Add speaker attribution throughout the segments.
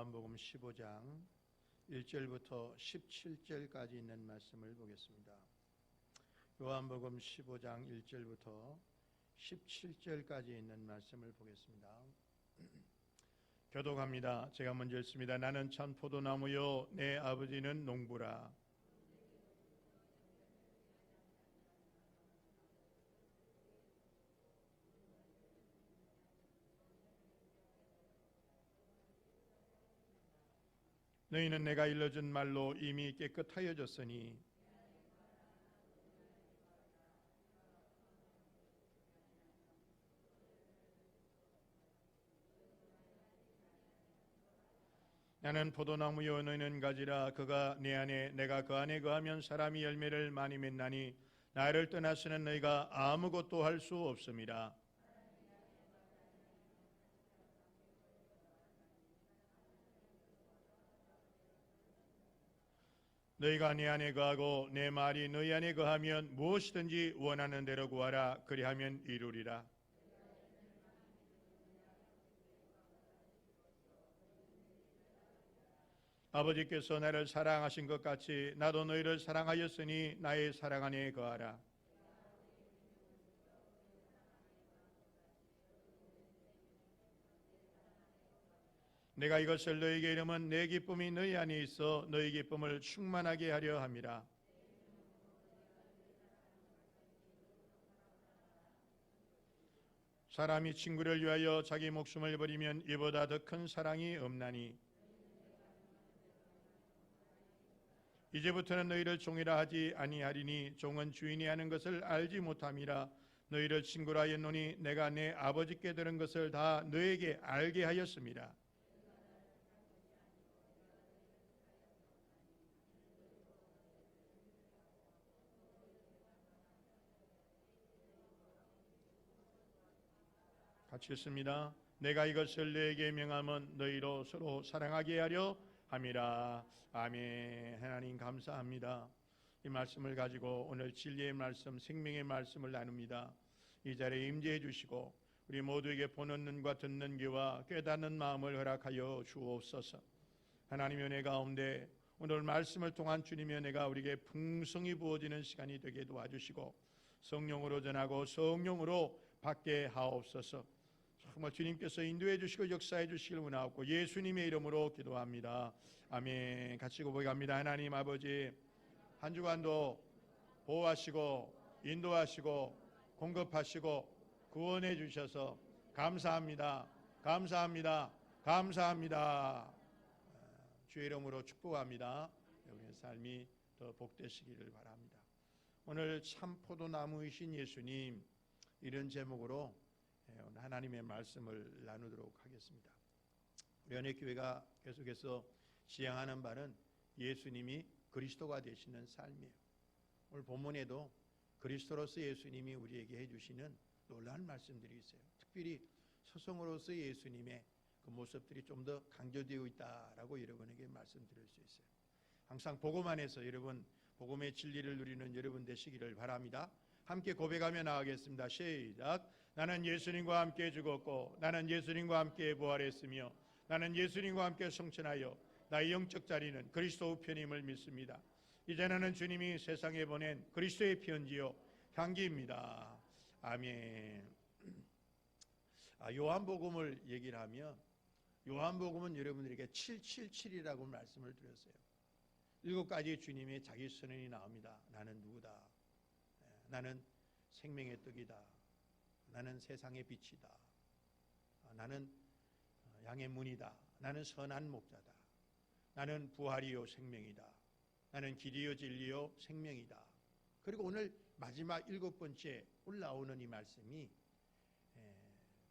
Speaker 1: 요한복음 15장 1절부터 17절까지 있는 말씀을 보겠습니다. 요한복음 15장 1절부터 17절까지 있는 말씀을 보겠습니다. 교독합니다. 제가 먼저 읽습니다. 나는 참 포도나무요 내 아버지는 농부라. 너희는 내가 일러준 말로 이미 깨끗하여졌으니 나는 포도나무요 너희는 가지라. 그가 내 안에 내가 그 안에 거하면 사람이 열매를 많이 맺나니 나를 떠나서는 너희가 아무것도 할 수 없음이라. 너희가 내 안에 거하고 내 말이 너희 안에 거하면 무엇이든지 원하는 대로 구하라. 그리하면 이루리라. 아버지께서 나를 사랑하신 것 같이 나도 너희를 사랑하였으니 나의 사랑 안에 거하라. 내가 이것을 너희에게 이르면 내 기쁨이 너희 안에 있어 너희 기쁨을 충만하게 하려 함이라. 사람이 친구를 위하여 자기 목숨을 버리면 이보다 더 큰 사랑이 없나니 이제부터는 너희를 종이라 하지 아니하리니 종은 주인이 하는 것을 알지 못함이라. 너희를 친구라 했노니 내가 내 아버지께 들은 것을 다 너에게 알게 하였습니다. 같이 읽습니다. 내가 이것을 너에게 명하면 너희로 서로 사랑하게 하려 함이라. 아멘. 하나님 감사합니다. 이 말씀을 가지고 오늘 진리의 말씀, 생명의 말씀을 나눕니다. 이 자리에 임재해 주시고 우리 모두에게 보는 눈과 듣는 귀와 깨닫는 마음을 허락하여 주옵소서. 하나님의 은혜 가운데 오늘 말씀을 통한 주님의 은혜가 우리에게 풍성히 부어지는 시간이 되게 도와주시고 성령으로 전하고 성령으로 받게 하옵소서. 정말 주님께서 인도해 주시고 역사해 주시길 원하옵고 예수님의 이름으로 기도합니다. 아멘. 같이 고백합니다. 하나님 아버지, 한 주간도 보호하시고 인도하시고 공급하시고 구원해 주셔서 감사합니다. 감사합니다. 감사합니다. 주의 이름으로 축복합니다. 여러분의 삶이 더 복되시기를 바랍니다. 오늘 참 포도나무이신 예수님, 이런 제목으로 하나님의 말씀을 나누도록 하겠습니다. 우리 연예교회가 계속해서 지향하는 바는 예수님이 그리스도가 되시는 삶이에요. 오늘 본문에도 그리스도로서 예수님이 우리에게 해주시는 놀라운 말씀들이 있어요. 특별히 스승으로서 예수님의 그 모습들이 좀 더 강조되어 있다라고 여러분에게 말씀드릴 수 있어요. 항상 복음 안에서 여러분 복음의 진리를 누리는 여러분 되시기를 바랍니다. 함께 고백하며 나가겠습니다. 시작. 나는 예수님과 함께 죽었고 나는 예수님과 함께 부활했으며 나는 예수님과 함께 성천하여 나의 영적 자리는 그리스도 우편임을 믿습니다. 이제 나는 주님이 세상에 보낸 그리스도의 편지요 향기입니다. 아멘. 요한복음을 얘기를 하면 요한복음은 여러분들에게 777이라고 말씀을 드렸어요. 7가지 주님의 자기 선언이 나옵니다. 나는 누구다. 나는 생명의 떡이다. 나는 세상의 빛이다. 나는 양의 문이다. 나는 선한 목자다. 나는 부활이요 생명이다. 나는 길이요 진리요 생명이다. 그리고 오늘 마지막 7번째 올라오는 이 말씀이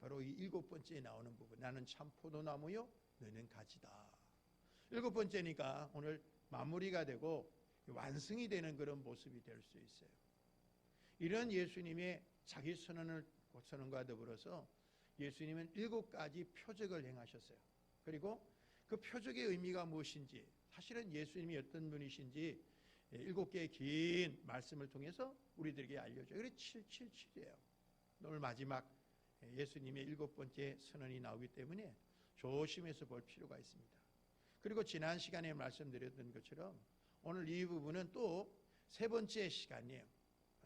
Speaker 1: 바로 이 7번째에 나오는 부분. 나는 참 포도나무요 너는 가지다. 7번째니까 오늘 마무리가 되고 완성이 되는 그런 모습이 될 수 있어요. 이런 예수님의 자기 선언과 더불어서 예수님은 7가지 표적을 행하셨어요. 그리고 그 표적의 의미가 무엇인지, 사실은 예수님이 어떤 분이신지 7개의 긴 말씀을 통해서 우리들에게 알려줘요. 그게 777이에요. 오늘 마지막 예수님의 7번째 선언이 나오기 때문에 조심해서 볼 필요가 있습니다. 그리고 지난 시간에 말씀드렸던 것처럼 오늘 이 부분은 또 세 번째 시간이에요.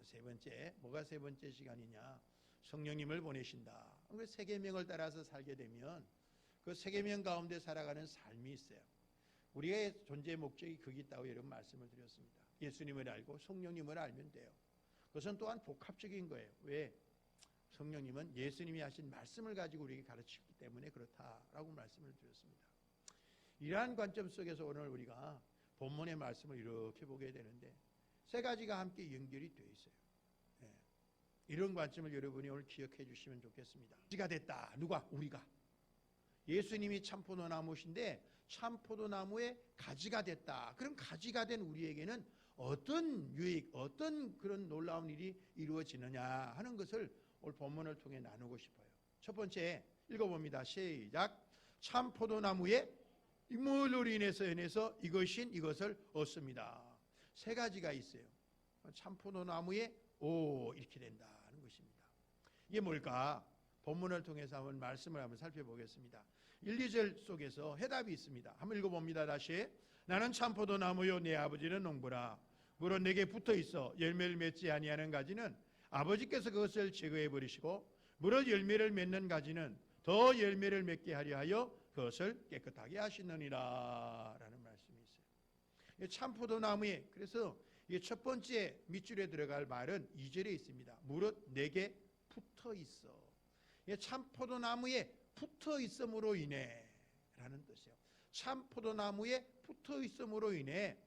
Speaker 1: 세 번째, 뭐가 세 번째 시간이냐? 성령님을 보내신다. 그 세 계명을 따라서 살게 되면 그 세 계명 가운데 살아가는 삶이 있어요. 우리의 존재 목적이 거기 있다고 여러분 말씀을 드렸습니다. 예수님을 알고 성령님을 알면 돼요. 그것은 또한 복합적인 거예요. 왜? 성령님은 예수님이 하신 말씀을 가지고 우리에게 가르치기 때문에 그렇다라고 말씀을 드렸습니다. 이러한 관점 속에서 오늘 우리가 본문의 말씀을 이렇게 보게 되는데 세 가지가 함께 연결이 되어 있어요. 네. 이런 관점을 여러분이 오늘 기억해 주시면 좋겠습니다. 가지가 됐다. 누가? 우리가. 예수님이 참포도나무신데 참포도나무의 가지가 됐다. 그럼 가지가 된 우리에게는 어떤 유익, 어떤 그런 놀라운 일이 이루어지느냐 하는 것을 오늘 본문을 통해 나누고 싶어요. 첫 번째 읽어봅니다. 시작. 참포도나무의 이물로 인해서 이것을 얻습니다. 세 가지가 있어요. 참포도나무의 이렇게 된다는 것입니다. 이게 뭘까? 본문을 통해서 한번 말씀을 한번 살펴보겠습니다. 1, 2절 속에서 해답이 있습니다. 한번 읽어봅니다. 다시. 나는 참포도나무요 내 아버지는 농부라. 물론 내게 붙어있어 열매를 맺지 아니하는 가지는 아버지께서 그것을 제거해 버리시고 물론 열매를 맺는 가지는 더 열매를 맺게 하려 하여 그것을 깨끗하게 하시느니라 라는 말씀이 있어요. 참포도나무에 그래서 첫 번째 밑줄에 들어갈 말은 2절에 있습니다. 무릇 내게 붙어있어. 참포도나무에 붙어있음으로 인해 라는 뜻이에요. 참포도나무에 붙어있음으로 인해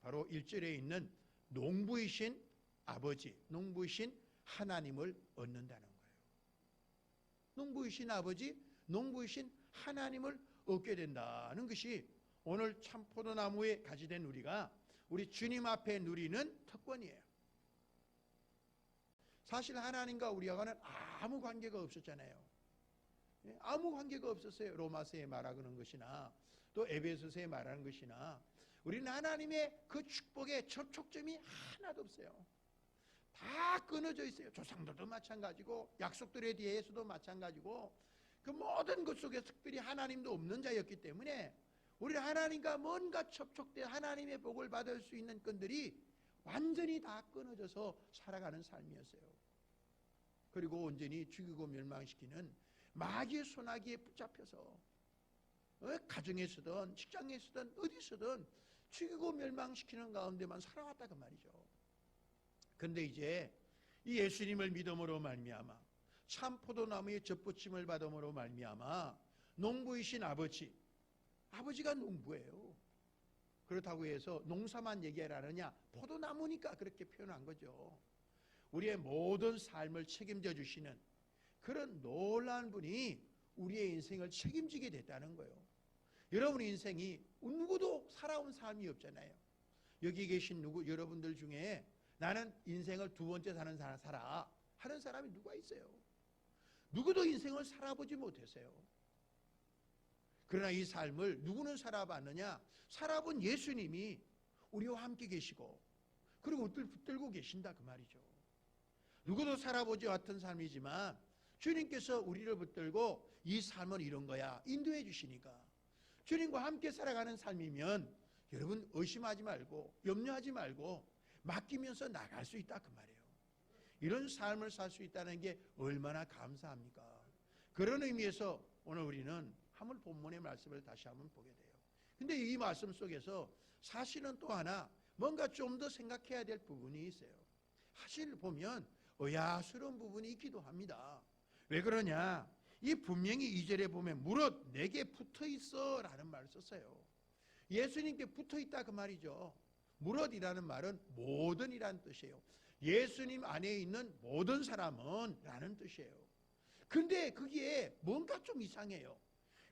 Speaker 1: 바로 1절에 있는 농부이신 아버지, 농부이신 하나님을 얻는다는 거예요. 농부이신 아버지, 농부이신 하나님을 얻게 된다는 것이 오늘 참포도나무에 가지된 우리가 우리 주님 앞에 누리는 특권이에요. 사실 하나님과 우리하고는 아무 관계가 없었잖아요. 아무 관계가 없었어요. 로마서에 말하는 것이나 또 에베소서에 말하는 것이나 우리는 하나님의 그 축복의 접촉점이 하나도 없어요. 다 끊어져 있어요. 조상들도 마찬가지고 약속들에 대해서도 마찬가지고 그 모든 것 속에 특별히 하나님도 없는 자였기 때문에 우리는 하나님과 뭔가 접촉된 하나님의 복을 받을 수 있는 건들이 완전히 다 끊어져서 살아가는 삶이었어요. 그리고 온전히 죽이고 멸망시키는 마귀의 소나기에 붙잡혀서 가정에서든 직장에서든 어디서든 죽이고 멸망시키는 가운데만 살아왔다 그 말이죠. 그런데 이제 이 예수님을 믿음으로 말미암아 참포도나무의 젖붙임을 받음으로 말미암아 농부이신 아버지가 농부예요. 그렇다고 해서 농사만 얘기하라느냐? 포도나무니까 그렇게 표현한 거죠. 우리의 모든 삶을 책임져 주시는 그런 놀라운 분이 우리의 인생을 책임지게 됐다는 거예요. 여러분 인생이 누구도 살아온 삶이 없잖아요. 여기 계신 여러분들 중에 나는 인생을 두 번째 사는 사람 살아 하는 사람이 누가 있어요? 누구도 인생을 살아보지 못했어요. 그러나 이 삶을 누구는 살아봤느냐? 살아본 예수님이 우리와 함께 계시고 그리고 붙들고 계신다 그 말이죠. 누구도 살아보지 않았던 삶이지만 주님께서 우리를 붙들고 이 삶은 이런 거야 인도해 주시니까 주님과 함께 살아가는 삶이면 여러분 의심하지 말고 염려하지 말고 맡기면서 나갈 수 있다 그 말이에요. 이런 삶을 살 수 있다는 게 얼마나 감사합니까? 그런 의미에서 오늘 우리는 한번 본문의 말씀을 다시 한번 보게 돼요. 근데 이 말씀 속에서 사실은 또 하나 뭔가 좀 더 생각해야 될 부분이 있어요. 사실 보면 의아스러운 부분이 있기도 합니다. 왜 그러냐? 이 분명히 2절에 보면 무릇 내게 붙어있어 라는 말을 썼어요. 예수님께 붙어있다 그 말이죠. 무릇이라는 말은 모든이라는 뜻이에요. 예수님 안에 있는 모든 사람은 라는 뜻이에요. 근데 그게 뭔가 좀 이상해요.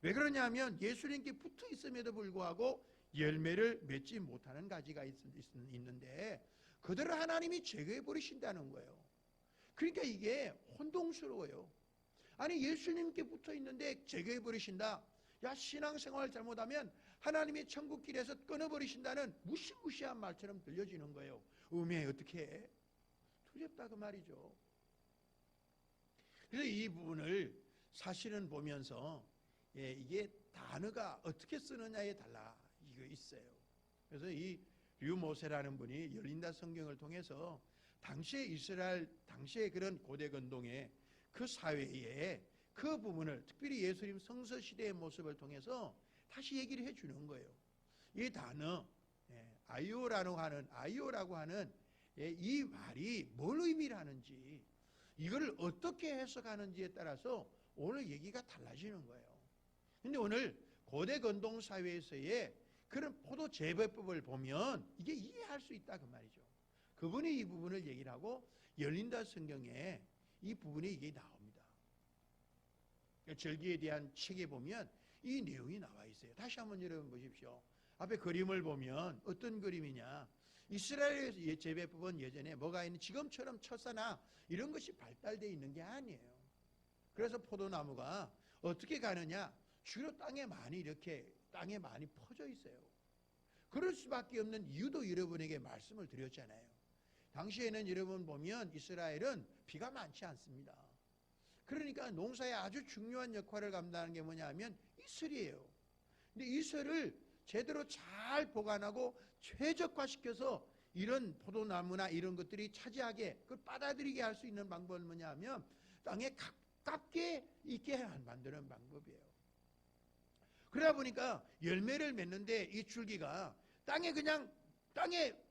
Speaker 1: 왜 그러냐면 예수님께 붙어있음에도 불구하고 열매를 맺지 못하는 가지가 있는데 그들을 하나님이 제거해 버리신다는 거예요. 그러니까 이게 혼동스러워요. 아니 예수님께 붙어있는데 제거해 버리신다. 야 신앙생활 잘못하면 하나님의 천국길에서 끊어버리신다는 무시무시한 말처럼 들려지는 거예요. 음에 어떻게 해? 두렵다 그 말이죠. 그래서 이 부분을 사실은 보면서 이게 단어가 어떻게 쓰느냐에 달라 이거 있어요. 그래서 이 류모세라는 분이 열린다 성경을 통해서 당시의 이스라엘 당시의 그런 고대 근동의 그 사회에 그 부분을 특별히 예수님 성서 시대의 모습을 통해서 다시 얘기를 해주는 거예요. 이 단어 아이오라고 하는 이 말이 뭘 의미를 하는지 이거를 어떻게 해석하는지에 따라서 오늘 얘기가 달라지는 거예요. 근데 오늘 고대 근동 사회에서의 그런 포도 재배법을 보면 이게 이해할 수 있다 그 말이죠. 그분이 이 부분을 얘기를 하고 열린다 성경에 이 부분이 이게 나옵니다. 절기에 대한 책에 보면 이 내용이 나와 있어요. 다시 한번 여러분 보십시오. 앞에 그림을 보면 어떤 그림이냐? 이스라엘의 재배법은 예전에 뭐가 있는 지금처럼 철사나 이런 것이 발달되어 있는 게 아니에요. 그래서 포도나무가 어떻게 가느냐? 주로 땅에 많이 퍼져 있어요. 그럴 수밖에 없는 이유도 여러분에게 말씀을 드렸잖아요. 당시에는 여러분 보면 이스라엘은 비가 많지 않습니다. 그러니까 농사에 아주 중요한 역할을 감당하는 게 뭐냐 하면 이슬이에요. 근데 이슬을 제대로 잘 보관하고 최적화시켜서 이런 포도나무나 이런 것들이 차지하게 그걸 받아들이게 할 수 있는 방법은 뭐냐 하면 땅에 가깝게 있게 만드는 방법이에요. 그러다 보니까 열매를 맺는데 이 줄기가 땅에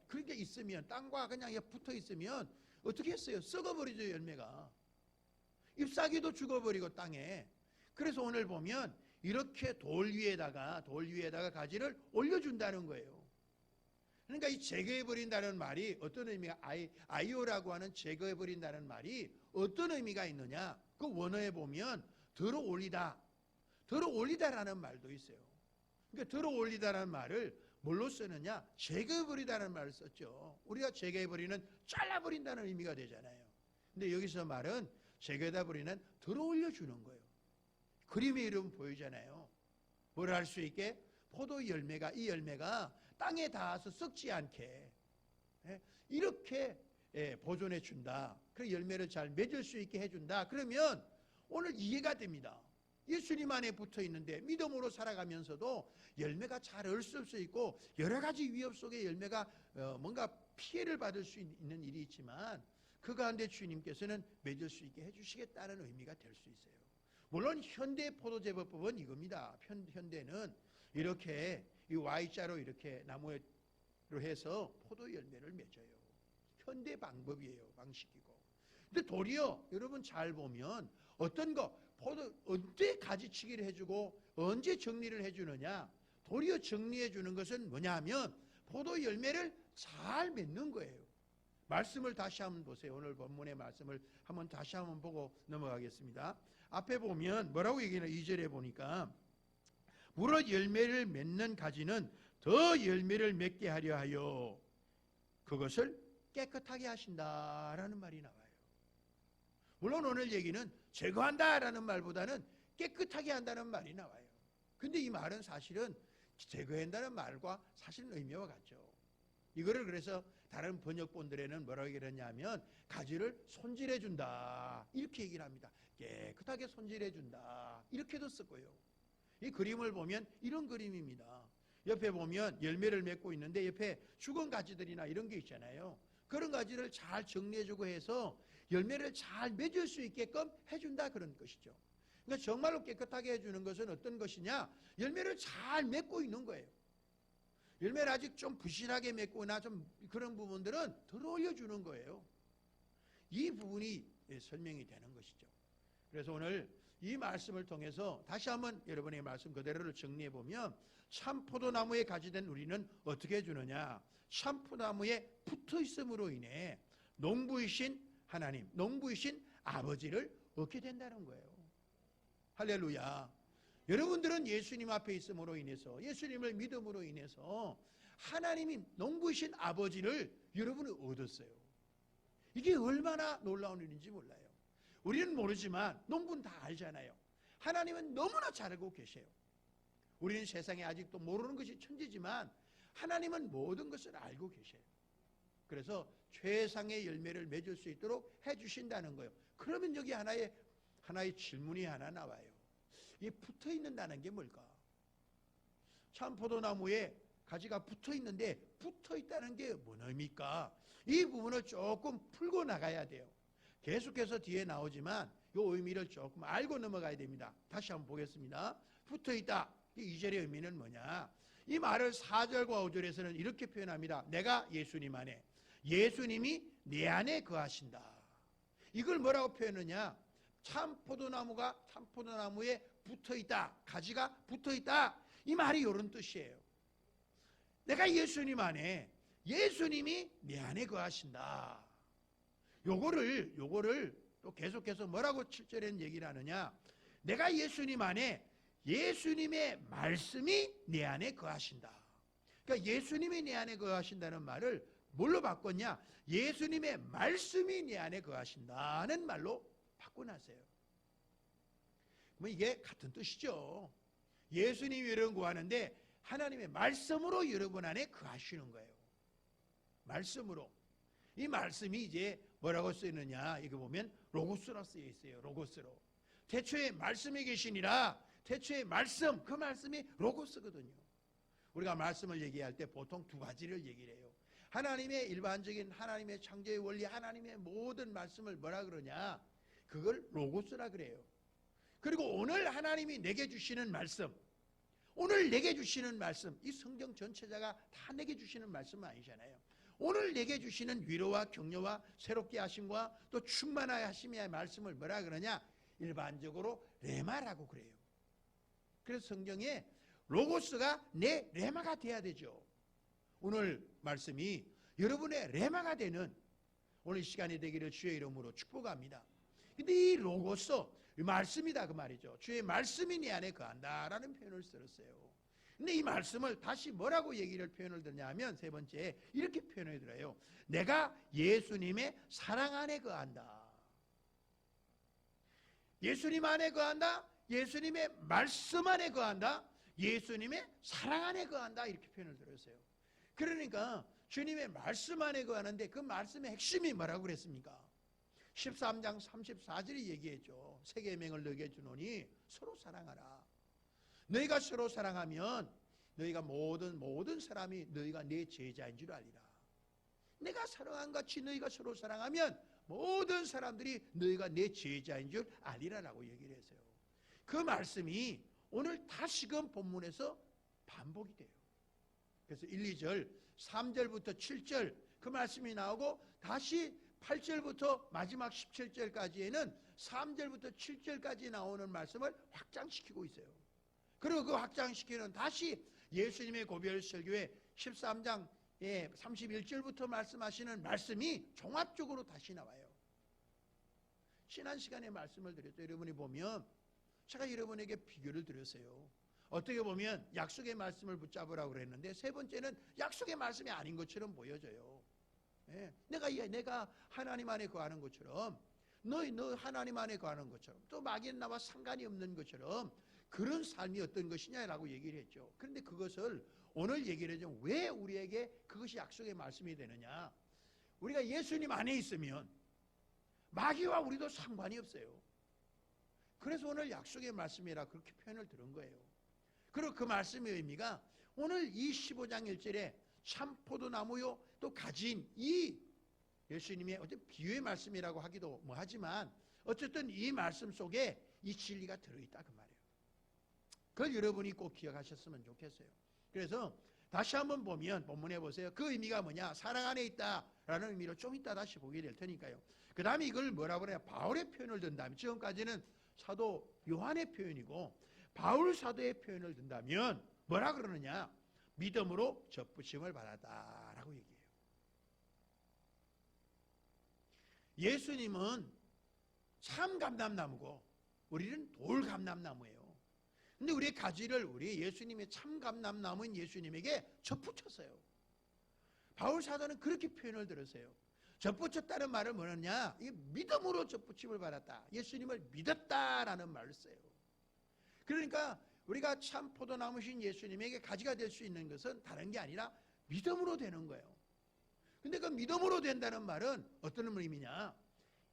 Speaker 1: 그렇게 있으면 땅과 그냥 붙어 있으면 어떻게 했어요? 썩어버리죠 열매가. 잎사귀도 죽어버리고 땅에. 그래서 오늘 보면 이렇게 돌 위에다가 가지를 올려준다는 거예요. 그러니까 이 제거해버린다는 말이 어떤 의미가 아이오라고 하는 제거해버린다는 말이 어떤 의미가 있느냐? 그 원어에 보면 들어올리다라는 말도 있어요. 그러니까 들어올리다라는 말을 뭘로 쓰느냐? 제거해버리다는 말을 썼죠. 우리가 제거해버리는 잘라버린다는 의미가 되잖아요. 근데 여기서 말은 제거하다 버리는 들어올려주는 거예요. 그림의 이름 보이잖아요. 뭘 할 수 있게? 포도 열매가 이 열매가 땅에 닿아서 썩지 않게 이렇게 보존해 준다. 그 열매를 잘 맺을 수 있게 해준다. 그러면 오늘 이해가 됩니다. 예수님 안에 붙어 있는데 믿음으로 살아가면서도 열매가 잘 얻을 수 있고 여러 가지 위협 속에 열매가 뭔가 피해를 받을 수 있는 일이 있지만 그 가운데 주님께서는 맺을 수 있게 해주시겠다는 의미가 될 수 있어요. 물론 현대 포도제법법은 이겁니다. 현대는 이렇게 이 Y자로 이렇게 나무로 해서 포도 열매를 맺어요. 현대 방법이에요. 방식이고. 근데 도리어 여러분 잘 보면 어떤 포도 언제 가지치기를 해주고 언제 정리를 해주느냐? 도리어 정리해 주는 것은 뭐냐 하면 포도 열매를 잘 맺는 거예요. 말씀을 다시 한번 보세요. 오늘 본문의 말씀을 한번 다시 한번 보고 넘어가겠습니다. 앞에 보면 뭐라고 얘기하나 2절에 보니까 무릇 열매를 맺는 가지는 더 열매를 맺게 하려 하여 그것을 깨끗하게 하신다라는 말이 나와요. 물론 오늘 얘기는 제거한다라는 말보다는 깨끗하게 한다는 말이 나와요. 근데 이 말은 사실은 제거한다는 말과 사실은 의미와 같죠. 이거를 그래서 다른 번역본들에는 뭐라고 얘기하냐면 가지를 손질해 준다 이렇게 얘기를 합니다. 깨끗하게 손질해 준다 이렇게도 쓰고요. 이 그림을 보면 이런 그림입니다. 옆에 보면 열매를 맺고 있는데 옆에 죽은 가지들이나 이런 게 있잖아요. 그런 가지를 잘 정리해주고 해서 열매를 잘 맺을 수 있게끔 해준다 그런 것이죠. 그러니까 정말로 깨끗하게 해주는 것은 어떤 것이냐? 열매를 잘 맺고 있는 거예요. 열매를 아직 좀 부실하게 맺거나 좀 그런 부분들은 들어올려 주는 거예요. 이 부분이 설명이 되는 것이죠. 그래서 오늘 이 말씀을 통해서 다시 한번 여러분의 말씀 그대로를 정리해 보면 참 포도나무에 가지된 우리는 어떻게 해주느냐? 참 포도나무에 붙어 있음으로 인해 농부이신 하나님, 농부이신 아버지를 얻게 된다는 거예요. 할렐루야. 여러분들은 예수님 앞에 있음으로 인해서 예수님을 믿음으로 인해서 하나님이 농부이신 아버지를 여러분은 얻었어요. 이게 얼마나 놀라운 일인지 몰라요. 우리는 모르지만 농부는 다 알잖아요. 하나님은 너무나 잘 알고 계세요. 우리는 세상에 아직도 모르는 것이 천지지만 하나님은 모든 것을 알고 계세요. 그래서 최상의 열매를 맺을 수 있도록 해주신다는 거예요. 그러면 여기 하나의 질문이 하나 나와요.
Speaker 2: 이 붙어 있는다는 게 뭘까? 참포도나무에 가지가 붙어 있는데 붙어 있다는 게 뭔 의미입니까? 이 부분을 조금 풀고 나가야 돼요. 계속해서 뒤에 나오지만 이 의미를 조금 알고 넘어가야 됩니다. 다시 한번 보겠습니다. 붙어 있다. 이 2절의 의미는 뭐냐? 이 말을 4절과 5절에서는 이렇게 표현합니다. 내가 예수님 안에, 예수님이 내 안에 거하신다. 이걸 뭐라고 표현하냐? 참포도나무에 붙어 있다. 가지가 붙어 있다. 이 말이 이런 뜻이에요. 내가 예수님 안에, 예수님이 내 안에 거하신다. 요거를 또 계속해서 뭐라고 7절에는 얘기를 하느냐? 내가 예수님 안에, 예수님의 말씀이 내 안에 거하신다. 그러니까 예수님이 내 안에 거하신다는 말을 뭘로 바꿨냐? 예수님의 말씀이 내 안에 거하신다는 말로 바꿔놨어요. 뭐 이게 같은 뜻이죠. 예수님이 여러분 구하는데 하나님의 말씀으로 여러분 안에 거하시는 거예요. 말씀으로. 이 말씀이 이제 뭐라고 쓰이느냐? 이거 보면 로고스로 쓰여 있어요. 로고스로. 태초에 말씀이 계시니라. 태초에 말씀, 그 말씀이 로고스거든요. 우리가 말씀을 얘기할 때 보통 두 가지를 얘기를 해요. 하나님의 일반적인 하나님의 창조의 원리, 하나님의 모든 말씀을 뭐라 그러냐? 그걸 로고스라 그래요. 그리고 오늘 하나님이 내게 주시는 말씀, 오늘 내게 주시는 말씀, 이 성경 전체자가 다 내게 주시는 말씀은 아니잖아요. 오늘 내게 주시는 위로와 격려와 새롭게 하심과 또 충만하게 하심의 말씀을 뭐라 그러냐? 일반적으로 레마라고 그래요. 그래서 성경에 로고스가 내 레마가 돼야 되죠. 오늘 말씀이 여러분의 레마가 되는 오늘 시간이 되기를 주의 이름으로 축복합니다. 근데 이 로고스, 이 말씀이다 그 말이죠. 주의 말씀이 내 안에 거한다라는 표현을 썼어요. 근데 이 말씀을 다시 뭐라고 얘기를 표현을 드냐면 세 번째 이렇게 표현해 드려요. 내가 예수님의 사랑 안에 거한다. 예수님 안에 거한다. 예수님의 말씀 안에 거한다. 예수님의 사랑 안에 거한다. 이렇게 표현을 드렸어요. 그러니까 주님의 말씀 안에 거하는데 그 말씀의 핵심이 뭐라고 그랬습니까? 13장 34절이 얘기했죠. 새 계명을 너에게 주노니 서로 사랑하라. 너희가 서로 사랑하면 너희가 모든 사람이 너희가 내 제자인 줄 알리라. 내가 사랑한 같이 너희가 서로 사랑하면 모든 사람들이 너희가 내 제자인 줄 알리라라고 얘기를 했어요. 그 말씀이 오늘 다시금 본문에서 반복이 돼요. 그래서 1, 2절, 3절부터 7절 그 말씀이 나오고 다시 8절부터 마지막 17절까지에는 3절부터 7절까지 나오는 말씀을 확장시키고 있어요. 그리고 그 확장시키는 다시 예수님의 고별 설교의 13장 31절부터 말씀하시는 말씀이 종합적으로 다시 나와요. 지난 시간에 말씀을 드렸죠. 여러분이 보면 제가 여러분에게 비교를 드렸어요. 어떻게 보면 약속의 말씀을 붙잡으라고 그랬는데 세 번째는 약속의 말씀이 아닌 것처럼 보여져요. 내가 하나님 안에 거하는 것처럼 너 하나님 안에 거하는 것처럼 또 마귀는 나와 상관이 없는 것처럼 그런 삶이 어떤 것이냐라고 얘기를 했죠. 그런데 그것을 오늘 얘기를 해줘. 왜 우리에게 그것이 약속의 말씀이 되느냐? 우리가 예수님 안에 있으면 마귀와 우리도 상관이 없어요. 그래서 오늘 약속의 말씀이라 그렇게 표현을 들은 거예요. 그리고 그 말씀의 의미가 오늘 이 15장 1절에 참포도나무요 또 가진 이 예수님의 어떤 비유의 말씀이라고 하기도 하지만 어쨌든 이 말씀 속에 이 진리가 들어있다 그 말이에요. 그걸 여러분이 꼭 기억하셨으면 좋겠어요. 그래서 다시 한번 보면 본문에 보세요. 그 의미가 뭐냐? 사랑 안에 있다라는 의미로 좀 이따 다시 보게 될 테니까요. 그 다음에 이걸 뭐라고 그래요? 바울의 표현을 든다면 지금까지는 사도 요한의 표현이고 바울 사도의 표현을 든다면 뭐라 그러느냐? 믿음으로 접붙임을 받았다라고 얘기해요. 예수님은 참 감람나무고 우리는 돌 감람나무예요. 근데 우리의 가지를 우리 예수님의 참 감람나무인 예수님에게 접붙였어요. 바울 사도는 그렇게 표현을 들었어요. 접붙였다는 말은 뭐냐? 이게 믿음으로 접붙임을 받았다. 예수님을 믿었다라는 말을 써요. 그러니까 우리가 참 포도나무신 예수님에게 가지가 될 수 있는 것은 다른 게 아니라 믿음으로 되는 거예요. 근데 그 믿음으로 된다는 말은 어떤 의미냐?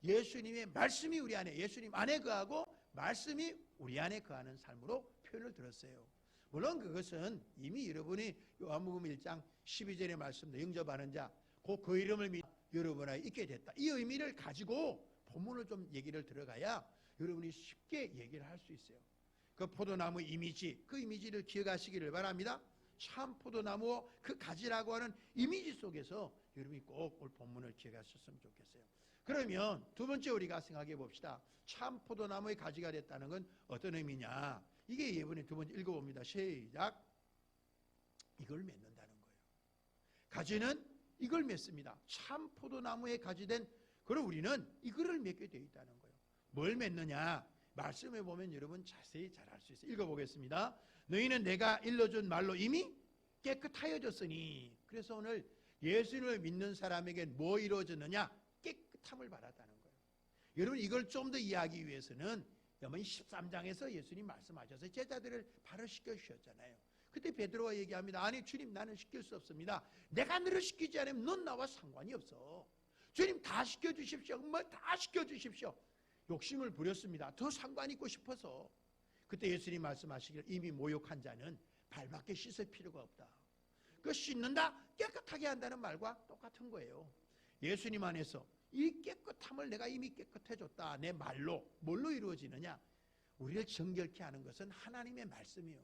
Speaker 2: 예수님의 말씀이 우리 안에, 예수님 안에 거하고 말씀이 우리 안에 거하는 삶으로 표현을 들었어요. 물론 그것은 이미 여러분이 요한복음 1장 12절의 말씀도 영접하는 자, 그 이름을 믿 여러분 안에 있게 됐다. 이 의미를 가지고 본문을 좀 얘기를 들어가야 여러분이 쉽게 얘기를 할 수 있어요. 그 포도나무 이미지, 그 이미지를 기억하시기를 바랍니다. 참 포도나무 그 가지라고 하는 이미지 속에서 여러분이 꼭 오늘 본문을 기억하셨으면 좋겠어요. 그러면 두 번째 우리가 생각해 봅시다. 참 포도나무의 가지가 됐다는 건 어떤 의미냐? 이게 이번에 두 번째 읽어봅니다. 시작. 이걸 맺는다는 거예요. 가지는 이걸 맺습니다. 참 포도나무에 가지된 그럼 우리는 이거를 맺게 되어 있다는 거예요. 뭘 맺느냐? 말씀해 보면 여러분 자세히 잘 알 수 있어요. 읽어보겠습니다. 너희는 내가 일러준 말로 이미 깨끗하여졌으니. 그래서 오늘 예수님을 믿는 사람에게 뭐 이루어졌느냐? 깨끗함을 받았다는 거예요. 여러분 이걸 좀 더 이해하기 위해서는 여러분 13장에서 예수님 말씀하셔서 제자들을 바로 시켜주셨잖아요. 그때 베드로가 얘기합니다. 아니 주님 나는 시킬 수 없습니다. 내가 너를 시키지 않으면 넌 나와 상관이 없어. 주님 다 시켜주십시오. 뭐 다 시켜주십시오. 욕심을 부렸습니다. 더 상관 있고 싶어서. 그때 예수님 말씀하시기를 이미 모욕한 자는 발밖에 씻을 필요가 없다. 그 씻는다 깨끗하게 한다는 말과 똑같은 거예요. 예수님 안에서 이 깨끗함을 내가 이미 깨끗해졌다. 내 말로 뭘로 이루어지느냐? 우리를 정결케 하는 것은 하나님의 말씀이요.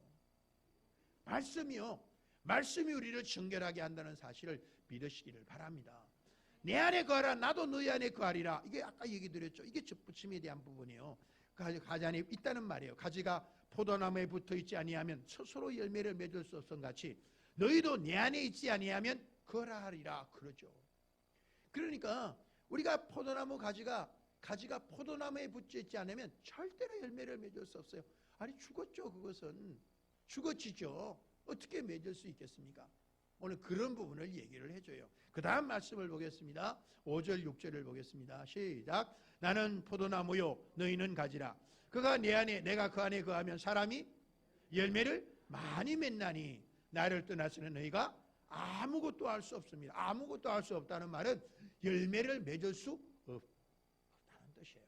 Speaker 2: 말씀이요. 말씀이 우리를 정결하게 한다는 사실을 믿으시기를 바랍니다. 내 안에 거하라 나도 너희 안에 거하리라. 이게 아까 얘기 드렸죠. 이게 접붙임에 대한 부분이에요. 가지 안에 있다는 말이에요. 가지가 포도나무에 붙어 있지 아니하면 스스로 열매를 맺을 수 없음 같이 너희도 내 안에 있지 아니하면 거하리라 그러죠. 그러니까 우리가 포도나무 가지가 포도나무에 붙어 있지 않으면 절대로 열매를 맺을 수 없어요. 아니 죽었죠. 그것은 죽어지죠. 어떻게 맺을 수 있겠습니까? 오늘 그런 부분을 얘기를 해줘요. 그 다음 말씀을 보겠습니다. 5절 6절을 보겠습니다. 시작. 나는 포도나무요 너희는 가지라. 그가 내 안에 내가 그 안에 거하면 사람이 열매를 많이 맺나니 나를 떠나서는 너희가 아무것도 할 수 없습니다. 아무것도 할 수 없다는 말은 열매를 맺을 수 없다는 뜻이에요.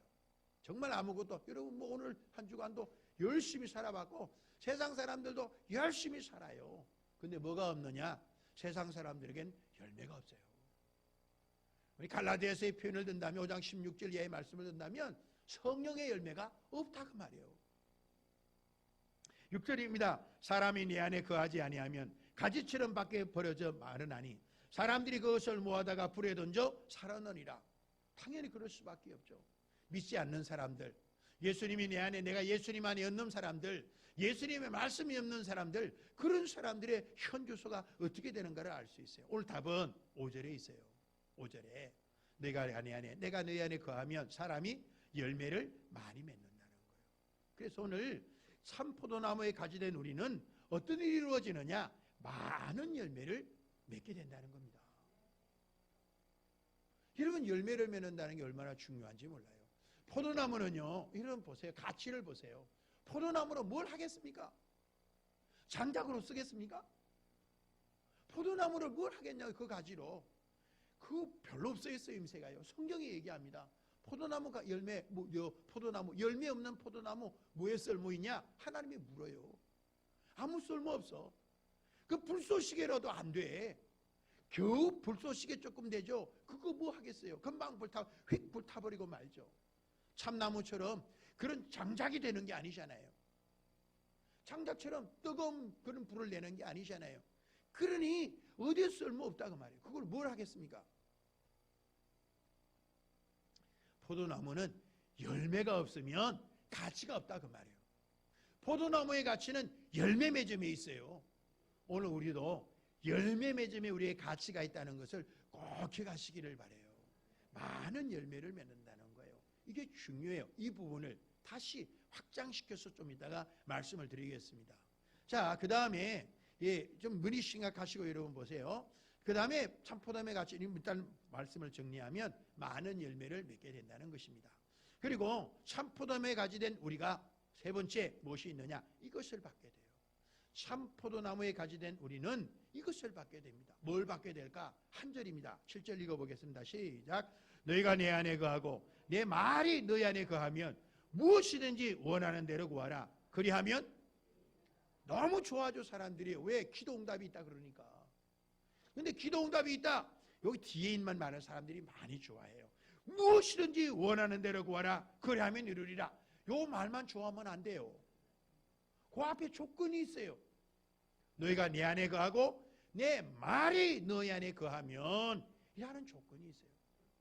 Speaker 2: 정말 아무것도. 여러분 뭐 오늘 한 주간도 열심히 살아봤고 세상 사람들도 열심히 살아요. 근데 뭐가 없느냐? 세상 사람들에겐 열매가 없어요. 우리 갈라디아서의 표현을 든다면 5장 16절 이하의 말씀을 든다면 성령의 열매가 없다 그 말이에요. 6절입니다. 사람이 내 안에 거하지 아니하면 가지처럼 밖에 버려져 마르나니 사람들이 그것을 모아다가 불에 던져 살아나니라. 당연히 그럴 수밖에 없죠. 믿지 않는 사람들, 예수님이 내 안에 내가 예수님 안에 없는 사람들, 예수님의 말씀이 없는 사람들, 그런 사람들의 현주소가 어떻게 되는가를 알 수 있어요. 오늘 답은 5절에 있어요. 5절에 내가 안에 내가 너희 안에 거하면 사람이 열매를 많이 맺는다는 거예요. 그래서 오늘 참포도나무에 가지된 우리는 어떤 일이 이루어지느냐? 많은 열매를 맺게 된다는 겁니다. 여러분 열매를 맺는다는 게 얼마나 중요한지 몰라요. 포도나무는요, 여러분 보세요. 가치를 보세요. 포도나무로 뭘 하겠습니까? 장작으로 쓰겠습니까? 포도나무를 뭘 하겠냐고 그 가지로. 그거 별로 없어요. 쓰임새가요. 성경이 얘기합니다. 포도나무가 포도나무 열매 없는 포도나무 뭐에 쓸모있냐? 하나님이 물어요. 아무 쓸모 없어. 그 불쏘시개로도 안 돼. 겨우 불쏘시개 조금 되죠. 그거 뭐 하겠어요? 금방 휙 불타버리고 말죠. 참나무처럼 그런 장작이 되는 게 아니잖아요. 장작처럼 뜨거운 그런 불을 내는 게 아니잖아요. 그러니 어디에 쓸모 없다 그 말이에요. 그걸 뭘 하겠습니까? 포도나무는 열매가 없으면 가치가 없다 그 말이에요. 포도나무의 가치는 열매 맺음에 있어요. 오늘 우리도 열매 맺음에 우리의 가치가 있다는 것을 꼭 기억하시기를 바라요. 많은 열매를 맺는다는 거예요. 이게 중요해요. 이 부분을 다시 확장시켜서 좀 이따가 말씀을 드리겠습니다. 자, 그 다음에 좀 문이 심각하시고 여러분 보세요. 그 다음에 참포도나무의 가치 일단 말씀을 정리하면 많은 열매를 맺게 된다는 것입니다. 그리고 참포도나무에 가지된 우리가 세 번째 무엇이 있느냐? 이것을 받게 돼요. 참포도나무에 가지된 우리는 이것을 받게 됩니다. 뭘 받게 될까? 한 절입니다. 7절 읽어보겠습니다. 시작. 너희가 내 안에 거하고 내 말이 너희 안에 거하면 무엇이든지 원하는 대로 구하라. 그리하면 너무 좋아져 사람들이. 왜? 기도응답이 있다 그러니까. 근데 기도응답이 있다. 여기 뒤에 있는 많은 사람들이 많이 좋아해요. 무엇이든지 원하는 대로 구하라. 그리하면 이루리라. 요 말만 좋아하면 안 돼요. 그 앞에 조건이 있어요. 너희가 내 안에 거하고 내 말이 너희 안에 거하면 이라는 조건이 있어요.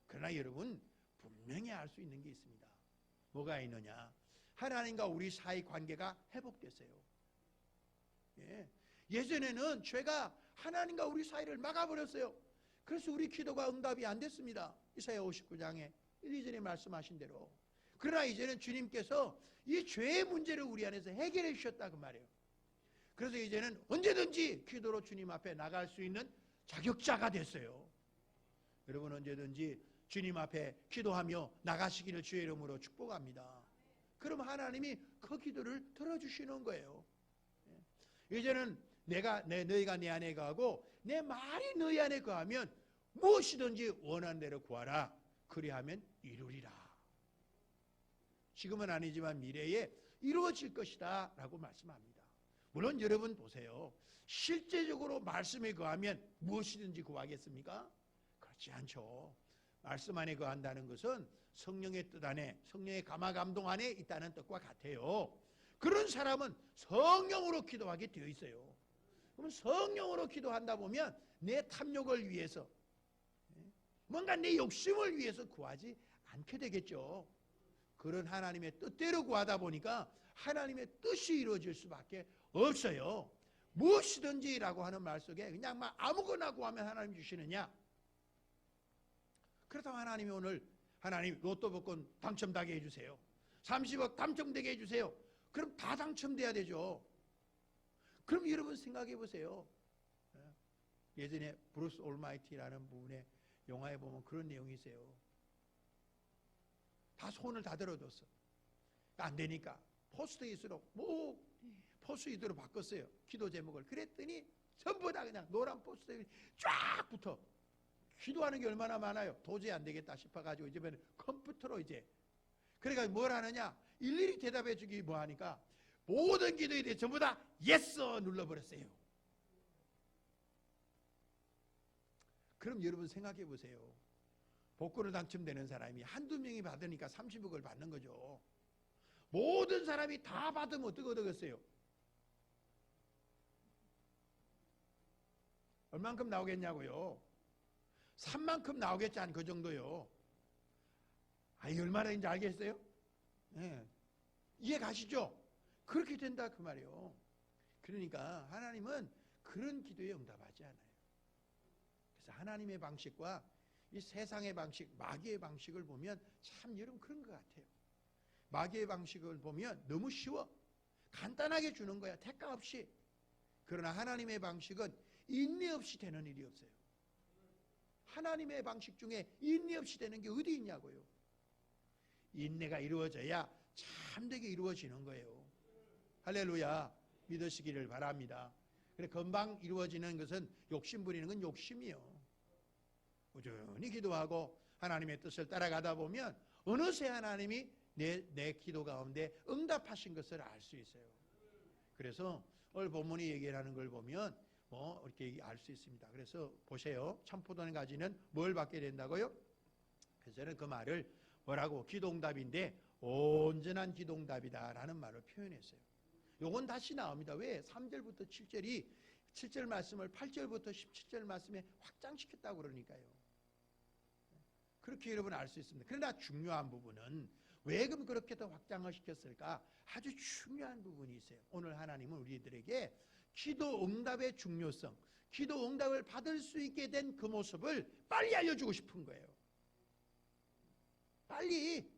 Speaker 2: 그러나 여러분 분명히 알 수 있는 게 있습니다. 뭐가 있느냐? 하나님과 우리 사이 관계가 회복됐어요. 예전에는 죄가 하나님과 우리 사이를 막아버렸어요. 그래서 우리 기도가 응답이 안 됐습니다. 이사야 59장에 1, 2절에 말씀하신 대로. 그러나 이제는 주님께서 이 죄의 문제를 우리 안에서 해결해 주셨다 그 말이에요. 그래서 이제는 언제든지 기도로 주님 앞에 나갈 수 있는 자격자가 됐어요. 여러분 언제든지 주님 앞에 기도하며 나가시기를 주의 이름으로 축복합니다. 그럼 하나님이 그 기도를 들어주시는 거예요. 이제는 너희가 내 안에 거하고 내 말이 너희 안에 거하면 무엇이든지 원하는 대로 구하라. 그리하면 이루리라. 지금은 아니지만 미래에 이루어질 것이다 라고 말씀합니다. 물론 여러분 보세요. 실제적으로 말씀에 거하면 무엇이든지 구하겠습니까? 그렇지 않죠. 말씀 안에 거한다는 것은 성령의 뜻 안에, 성령의 감화 감동 안에 있다는 뜻과 같아요. 그런 사람은 성령으로 기도하게 되어 있어요. 그럼 성령으로 기도한다 보면 내 탐욕을 위해서, 뭔가 내 욕심을 위해서 구하지 않게 되겠죠. 그런 하나님의 뜻대로 구하다 보니까 하나님의 뜻이 이루어질 수밖에 없어요. 무엇이든지라고 하는 말 속에 그냥 막 아무거나 구하면 하나님 주시느냐? 그렇다고 하나님이 오늘 하나님 로또 복권 당첨되게 해주세요. 30억 당첨되게 해주세요. 그럼 다 당첨돼야 되죠. 그럼 여러분 생각해 보세요. 예전에 브루스 올마이티라는 분의 영화에 보면 그런 내용이 있어요. 다 손을 다 들어줬어. 안 되니까 포스트잇으로 포스트잇으로 바꿨어요. 기도 제목을. 그랬더니 전부 다 그냥 노란 포스트잇이 쫙 붙어. 기도하는 게 얼마나 많아요. 도저히 안 되겠다 싶어가지고 이제는 컴퓨터로 이제 그러니까 뭘 하느냐 일일이 대답해 주기 뭐 하니까 모든 기도에 대해 전부 다 예스 눌러버렸어요. 그럼 여러분 생각해 보세요. 복권을 당첨되는 사람이 한두 명이 받으니까 30억을 받는 거죠. 모든 사람이 다 받으면 어떻게 얻었어요? 얼만큼 나오겠냐고요? 3만큼 나오겠지 한 그 정도요. 이 얼마나인지 알겠어요? 네. 이해 가시죠? 그렇게 된다 그 말이에요. 그러니까 하나님은 그런 기도에 응답하지 않아요. 그래서 하나님의 방식과 이 세상의 방식, 마귀의 방식을 보면 참 여러분 그런 것 같아요. 마귀의 방식을 보면 너무 쉬워. 간단하게 주는 거야. 대가 없이. 그러나 하나님의 방식은 인내 없이 되는 일이 없어요. 하나님의 방식 중에 인내 없이 되는 게 어디 있냐고요. 인내가 이루어져야 참되게 이루어지는 거예요. 할렐루야. 믿으시기를 바랍니다. 그래 금방 이루어지는 것은 욕심 부리는 건 욕심이요. 꾸준히 기도하고 하나님의 뜻을 따라가다 보면 어느새 하나님이 내 기도 가운데 응답하신 것을 알 수 있어요. 그래서 오늘 본문이 얘기하는 걸 보면 이렇게 알 수 있습니다. 그래서 보세요. 참포도는 가지는 뭘 받게 된다고요? 그래서 저는 그 말을 뭐라고 기도응답인데 온전한 기도응답이다라는 말을 표현했어요. 요건 다시 나옵니다. 왜? 3절부터 7절이 7절 말씀을 8절부터 17절 말씀에 확장시켰다고 그러니까요. 그렇게 여러분 알 수 있습니다. 그러나 중요한 부분은 왜 그렇게 더 확장을 시켰을까? 아주 중요한 부분이 있어요. 오늘 하나님은 우리들에게 기도 응답의 중요성, 기도 응답을 받을 수 있게 된 그 모습을 빨리 알려주고 싶은 거예요. 빨리.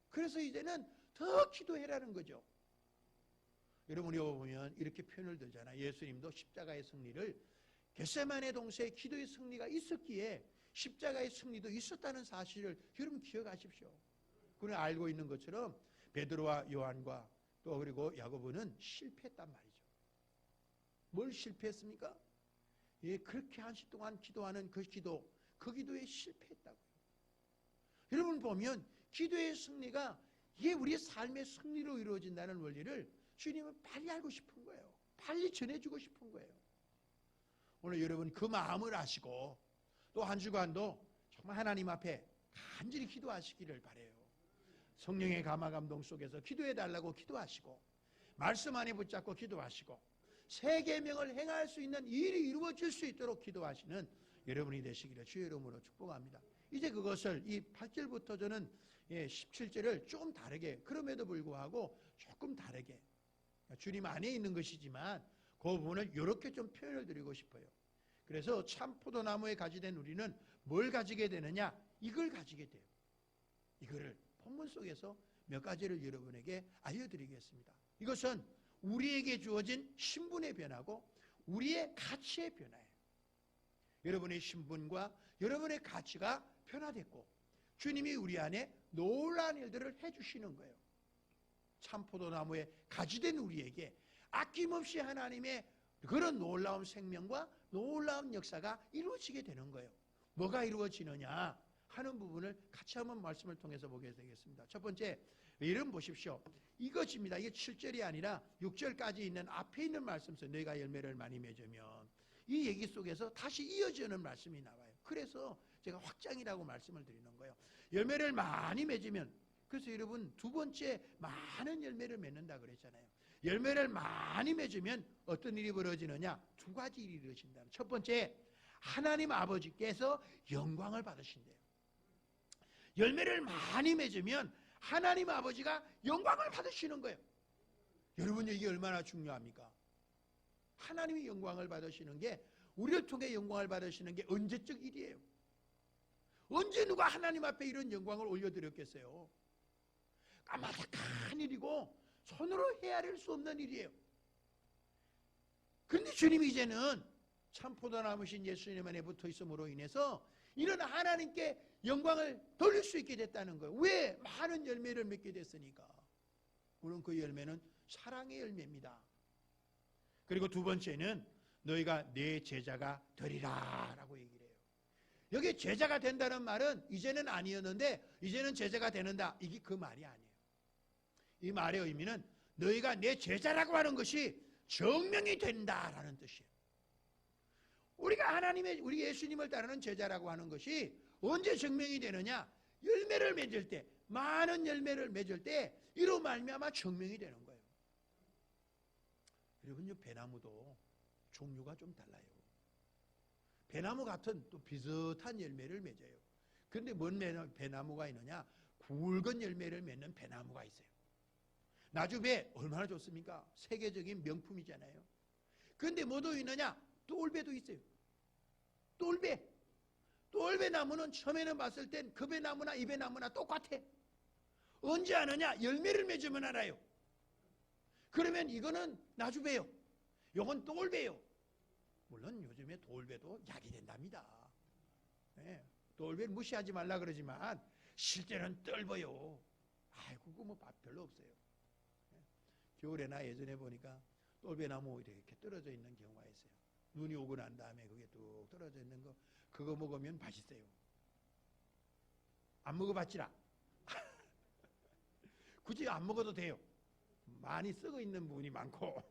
Speaker 2: 그래서 이제는 더 기도해라는 거죠. 여러분이 보면 이렇게 표현을 들잖아요. 예수님도 십자가의 승리를 겟세마네 동산의 기도의 승리가 있었기에 십자가의 승리도 있었다는 사실을 여러분 기억하십시오. 그걸 알고 있는 것처럼 베드로와 요한과 또 그리고 야고보는 실패했단 말이죠. 뭘 실패했습니까? 그렇게 한시 동안 기도하는 그 기도에 실패했다고요. 여러분 보면 기도의 승리가 이게 우리의 삶의 승리로 이루어진다는 원리를 주님은 빨리 알고 싶은 거예요. 빨리 전해주고 싶은 거예요. 오늘 여러분 그 마음을 아시고 또 한 주간도 정말 하나님 앞에 간절히 기도하시기를 바라요. 성령의 감화 감동 속에서 기도해달라고 기도하시고 말씀 안에 붙잡고 기도하시고 새 계명을 행할 수 있는 일이 이루어질 수 있도록 기도하시는 여러분이 되시기를 주의 이름으로 축복합니다. 이제 그것을 이 8절부터 저는 17절을 조금 다르게, 그럼에도 불구하고 조금 다르게 주님 안에 있는 것이지만 그 부분을 이렇게 좀 표현을 드리고 싶어요. 그래서 참 포도나무에 가지된 우리는 뭘 가지게 되느냐? 이걸 가지게 돼요. 이거를 본문 속에서 몇 가지를 여러분에게 알려드리겠습니다. 이것은 우리에게 주어진 신분의 변화고 우리의 가치의 변화예요. 여러분의 신분과 여러분의 가치가 변화됐고 주님이 우리 안에 놀라운 일들을 해주시는 거예요. 참포도나무에 가지된 우리에게 아낌없이 하나님의 그런 놀라운 생명과 놀라운 역사가 이루어지게 되는 거예요. 뭐가 이루어지느냐 하는 부분을 같이 한번 말씀을 통해서 보게 되겠습니다. 첫 번째, 이름 보십시오. 이것입니다. 이게 7절이 아니라 6절까지 있는 앞에 있는 말씀에서 너희가 열매를 많이 맺으면, 이 얘기 속에서 다시 이어지는 말씀이 나와요. 그래서 제가 확장이라고 말씀을 드리는 거예요. 열매를 많이 맺으면, 그래서 여러분 두 번째 많은 열매를 맺는다 그랬잖아요. 열매를 많이 맺으면 어떤 일이 벌어지느냐? 두 가지 일이 이루어진다. 첫 번째, 하나님 아버지께서 영광을 받으신대요. 열매를 많이 맺으면 하나님 아버지가 영광을 받으시는 거예요. 여러분 이게 얼마나 중요합니까? 하나님이 영광을 받으시는 게, 우리를 통해 영광을 받으시는 게 언제적 일이에요? 언제 누가 하나님 앞에 이런 영광을 올려드렸겠어요? 까마득한 일이고 손으로 헤아릴 수 없는 일이에요. 그런데 주님이 이제는 참 포도나무신 예수님 안에 붙어 있음으로 인해서 이런 하나님께 영광을 돌릴 수 있게 됐다는 거예요. 왜? 많은 열매를 맺게 됐으니까. 물론 그 열매는 사랑의 열매입니다. 그리고 두 번째는 너희가 내 제자가 되리라 라고 얘기를 해요. 여기 제자가 된다는 말은 이제는 아니었는데 이제는 제자가 되는다, 이게 그 말이 아니에요. 이 말의 의미는 너희가 내 제자라고 하는 것이 증명이 된다라는 뜻이에요. 우리가 하나님의, 우리 예수님을 따르는 제자라고 하는 것이 언제 증명이 되느냐? 열매를 맺을 때, 많은 열매를 맺을 때 이로 말미암아 증명이 되는 거예요. 여러분요, 배나무도 종류가 좀 달라요. 배나무 같은 또 비슷한 열매를 맺어요. 그런데 뭔 배나무가 있느냐? 굵은 열매를 맺는 배나무가 있어요. 나주배 얼마나 좋습니까? 세계적인 명품이잖아요. 그런데 뭐도 있느냐? 똘배도 있어요. 똘배 나무는 처음에는 봤을 땐 그 배나무나 이 배나무나 똑같아. 언제 아느냐? 열매를 맺으면 알아요. 그러면 이거는 나주배요, 이건 똘배요. 물론 요즘에 똘배도 약이 된답니다. 네, 똘배를 무시하지 말라 그러지만 실제는 떫어요. 아이고 그거 뭐 별로 없어요. 네, 겨울에나 예전에 보니까 똘배나무 이렇게 떨어져 있는 경우가 있어요. 눈이 오고 난 다음에 그게 뚝 떨어져 있는 거, 그거 먹으면 맛있어요. 안 먹어봤지라. 굳이 안 먹어도 돼요. 많이 썩어 있는 부분이 많고.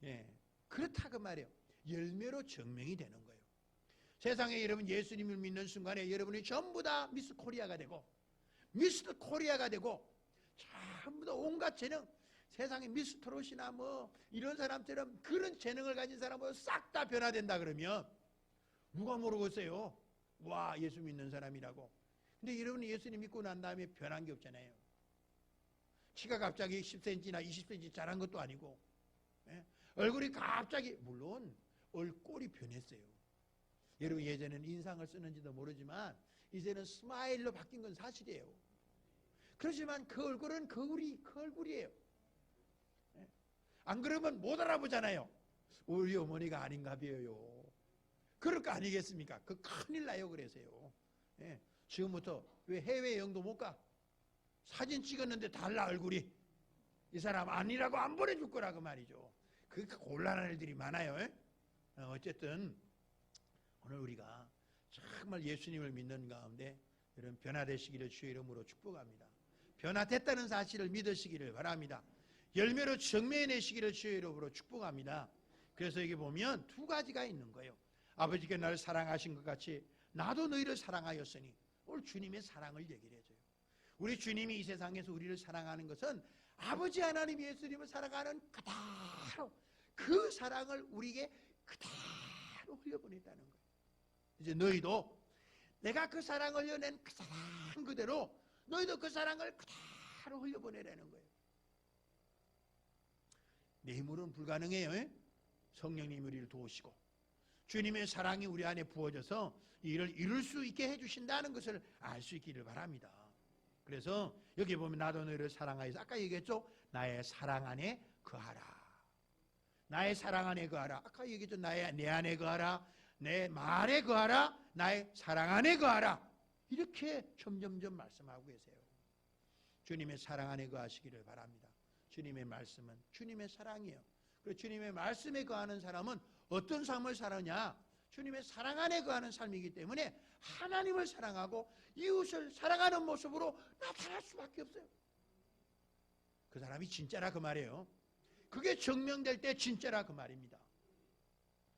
Speaker 2: 예, 그렇다 그 말이에요. 열매로 증명이 되는 거예요. 세상에 여러분 예수님을 믿는 순간에 여러분이 전부 다 미스 코리아가 되고, 미스터 코리아가 되고, 전부 다 온갖 재능, 세상에 미스 트롯이나 뭐 이런 사람처럼 그런 재능을 가진 사람으로 싹 다 변화된다 그러면 누가 모르겠어요? 와, 예수 믿는 사람이라고. 근데 여러분이 예수님 믿고 난 다음에 변한 게 없잖아요. 키가 갑자기 10cm나 20cm 자란 것도 아니고, 예? 얼굴이 갑자기, 물론 얼굴이 변했어요. 여러분 예전에는 인상을 쓰는지도 모르지만 이제는 스마일로 바뀐 건 사실이에요. 그렇지만 그 얼굴은 그 얼굴이에요. 예? 안 그러면 못 알아보잖아요. 우리 어머니가 아닌가 봐요. 그럴 거 아니겠습니까? 그 큰일 나요. 그래서요. 예? 지금부터 왜 해외여행도 못 가? 사진 찍었는데 달라 얼굴이. 이 사람 아니라고 안 보내줄 거라고 말이죠. 그러니까 곤란한 일들이 많아요. 어쨌든 오늘 우리가 정말 예수님을 믿는 가운데 여러분 변화되시기를 주의 이름으로 축복합니다. 변화됐다는 사실을 믿으시기를 바랍니다. 열매로 증명해내시기를 주의 이름으로 축복합니다. 그래서 여기 보면 두 가지가 있는 거예요. 아버지께 나를 사랑하신 것 같이 나도 너희를 사랑하였으니, 오늘 주님의 사랑을 얘기를 해줘요. 우리 주님이 이 세상에서 우리를 사랑하는 것은 아버지 하나님 예수님을 사랑하는 그대로 그 사랑을 우리에게 그대로 흘려보냈다는 거예요. 이제 너희도 내가 그 사랑을 흘려낸 그 사랑 그대로 너희도 그 사랑을 그대로 흘려보내라는 거예요. 내 힘으로는 불가능해요. 성령님이 우리를 도우시고 주님의 사랑이 우리 안에 부어져서 이 일을 이룰 수 있게 해주신다는 것을 알 수 있기를 바랍니다. 그래서 여기 보면 나도 너희를 사랑하여서, 아까 얘기했죠? 나의 사랑 안에 거하라. 나의 사랑 안에 거하라. 아까 얘기했죠? 내 안에 거하라. 내 말에 거하라. 나의 사랑 안에 거하라. 이렇게 점점점 말씀하고 계세요. 주님의 사랑 안에 거하시기를 바랍니다. 주님의 말씀은 주님의 사랑이에요. 그리고 주님의 말씀에 거하는 사람은 어떤 삶을 살느냐? 주님의 사랑 안에 거하는 삶이기 때문에 하나님을 사랑하고 이웃을 사랑하는 모습으로 나타날 수밖에 없어요. 그 사람이 진짜라 그 말이에요. 그게 증명될 때 진짜라 그 말입니다.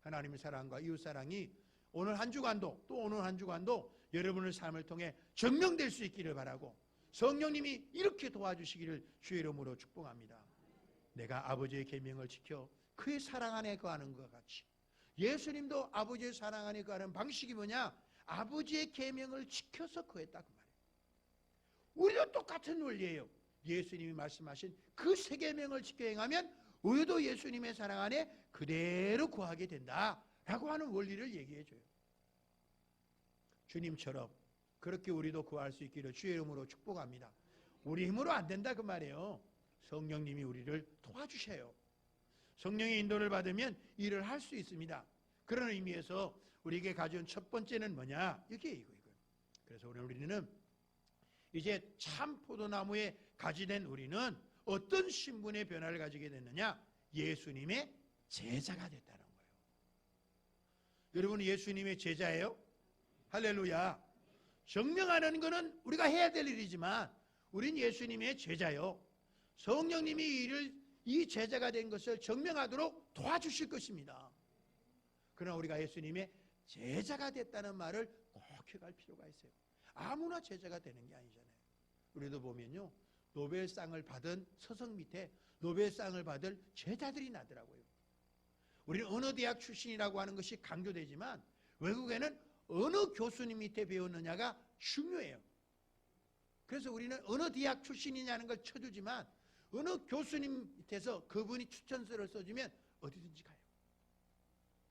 Speaker 2: 하나님의 사랑과 이웃 사랑이 오늘 한 주간도 또 오늘 한 주간도 여러분의 삶을 통해 증명될 수 있기를 바라고, 성령님이 이렇게 도와주시기를 주의 이름으로 축복합니다. 내가 아버지의 계명을 지켜 그의 사랑 안에 거하는 것 같이, 예수님도 아버지의 사랑 안에 거하는 방식이 뭐냐? 아버지의 계명을 지켜서 거했다 그 말이에요. 우리도 똑같은 원리예요. 예수님이 말씀하신 그 세 계명을 지켜 행하면 우리도 예수님의 사랑 안에 그대로 거하게 된다라고 하는 원리를 얘기해 줘요. 주님처럼 그렇게 우리도 구할 수 있기를 주의 이름으로 축복합니다. 우리 힘으로 안 된다 그 말이에요. 성령님이 우리를 도와주셔요. 성령의 인도를 받으면 일을 할 수 있습니다. 그런 의미에서 우리에게 가져온 첫 번째는 뭐냐? 이게 이거. 그래서 오늘 우리는 이제 참 포도나무에 가지된 우리는 어떤 신분의 변화를 가지게 됐느냐? 예수님의 제자가 됐다는 거예요. 여러분 예수님의 제자예요? 할렐루야. 증명하는 것은 우리가 해야 될 일이지만 우린 예수님의 제자요. 성령님이 이 제자가 된 것을 증명하도록 도와주실 것입니다. 그러나 우리가 예수님의 제자가 됐다는 말을 꼭 기억할 필요가 있어요. 아무나 제자가 되는 게 아니잖아요. 우리도 보면요, 노벨상을 받은 서성 밑에 노벨상을 받을 제자들이 나더라고요. 우리는 어느 대학 출신이라고 하는 것이 강조되지만 외국에는 어느 교수님 밑에 배웠느냐가 중요해요. 그래서 우리는 어느 대학 출신이냐는 걸 쳐주지만 어느 교수님 밑에서 그분이 추천서를 써주면 어디든지 가요.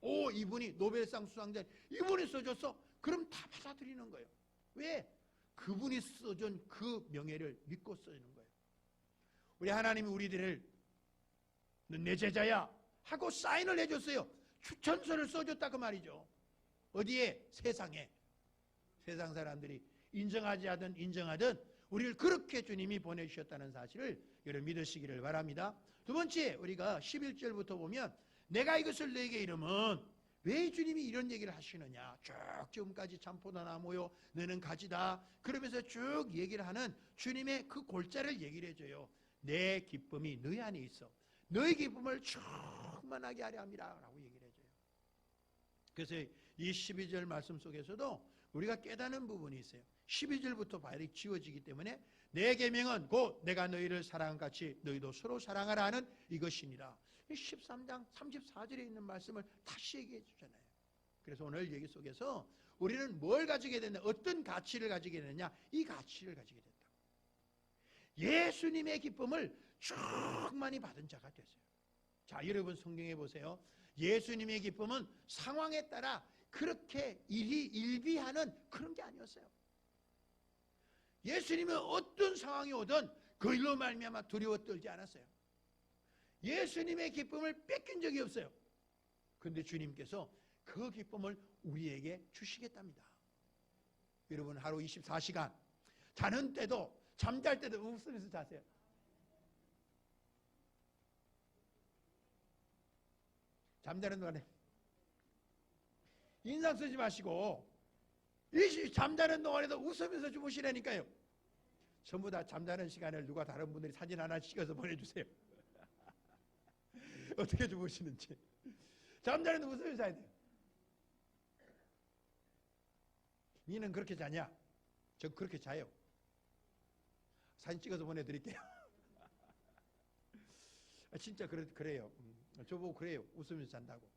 Speaker 2: 오, 이분이 노벨상 수상자, 이분이 써줬어? 그럼 다 받아들이는 거예요. 왜? 그분이 써준 그 명예를 믿고 써주는 거예요. 우리 하나님이 우리들을 넌 내 제자야 하고 사인을 해줬어요. 추천서를 써줬다 그 말이죠. 어디에? 세상에. 세상 사람들이 인정하지 하든 인정하든 우리를 그렇게 주님이 보내주셨다는 사실을 여러분 믿으시기를 바랍니다. 두 번째, 우리가 11절부터 보면 내가 이것을 너에게 이르면, 왜 주님이 이런 얘기를 하시느냐? 쭉 지금까지 참포도나무요 너는 가지다 그러면서 쭉 얘기를 하는 주님의 그 골자를 얘기를 해줘요. 내 기쁨이 너희 안에 있어. 너희 기쁨을 충만하게 하려 함이라 라고 얘기를 해줘요. 그래서 이 12절 말씀 속에서도 우리가 깨닫는 부분이 있어요. 12절부터 발이 지워지기 때문에 내 계명은 곧 내가 너희를 사랑한 같이 너희도 서로 사랑하라 하는 이것이니라. 13장 34절에 있는 말씀을 다시 얘기해 주잖아요. 그래서 오늘 얘기 속에서 우리는 뭘 가지게 됐냐, 어떤 가치를 가지게 됐냐, 이 가치를 가지게 됐다. 예수님의 기쁨을 충만히 받은 자가 됐어요. 자, 여러분 성경에 보세요. 예수님의 기쁨은 상황에 따라 그렇게 일비하는 그런 게 아니었어요. 예수님은 어떤 상황이 오든 그 일로 말미암아 두려워 떨지 않았어요. 예수님의 기쁨을 뺏긴 적이 없어요. 그런데 주님께서 그 기쁨을 우리에게 주시겠답니다. 여러분 하루 24시간 자는 때도 잠잘 때도 웃으면서 자세요. 잠자는 동안에 인상 쓰지 마시고 잠자는 동안에도 웃으면서 주무시라니까요. 전부 다 잠자는 시간을 누가 다른 분들이 사진 하나 찍어서 보내주세요. 어떻게 주무시는지. 잠자는데 웃으면서 자야 돼요. 니는 그렇게 자냐? 저 그렇게 자요. 사진 찍어서 보내드릴게요. 진짜 그래요. 저보고 그래요. 웃으면서 잔다고.